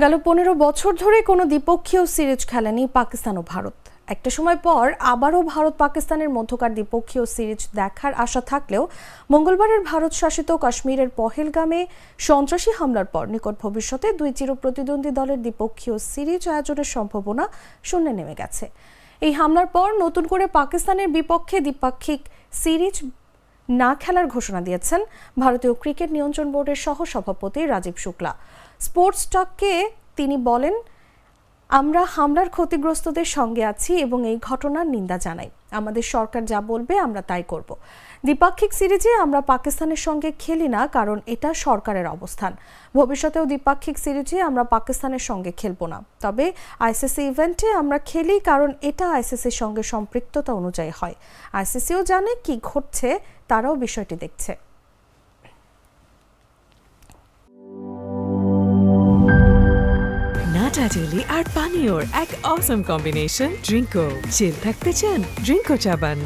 গেল 15 বছর ধরে কোনো দ্বিপক্ষীয় সিরিজ খেলেনি পাকিস্তান ও ভারত। একটা সময় পর আবারও ভারত পাকিস্তানের মধ্যকার দ্বিপক্ষীয় সিরিজ দেখার আশা থাকলেও মঙ্গলবারের ভারত শাসিত কাশ্মীরের পহেলগামে সন্ত্রাসী হামলার পর নিকট ভবিষ্যতে দুই চিরপ্রতিদ্বন্দ্বী দলের দ্বিপক্ষীয় সিরিজ আয়োজনের সম্ভাবনা শূন্যে নেমে গেছে। এই হামলার পর নতুন করে পাকিস্তানের বিপক্ষে দ্বিপাক্ষিক সিরিজ না খেলার ঘোষণা দিয়েছেন ভারতীয় ক্রিকেট নিয়ন্ত্রণ বোর্ডের সহ সভাপতি রাজীব শুক্লা। স্পোর্টস টককে তিনি বলেন, আমরা হামলার ক্ষতিগ্রস্তদের সঙ্গে আছি এবং এই ঘটনার নিন্দা জানাই। আমাদের সরকার যা বলবে আমরা তাই করব। দ্বিপাক্ষিক সিরিজে আমরা পাকিস্তানের সঙ্গে খেলি না, কারণ এটা সরকারের অবস্থান। ভবিষ্যতেও দ্বিপাক্ষিক সিরিজে আমরা পাকিস্তানের সঙ্গে খেলব না। তবে আইসিসি ইভেন্টে আমরা খেলি, কারণ এটা আইসিসির সঙ্গে সম্পৃক্ততা অনুযায়ী হয়। আইসিসিও জানে কি ঘটছে, তারাও বিষয়টি দেখছে। নাটা জেলি আর পানীয়র এক অসম কম্বিনেশন ড্রিঙ্কো। চিল থাকতে চান? ড্রিঙ্কো চাবান।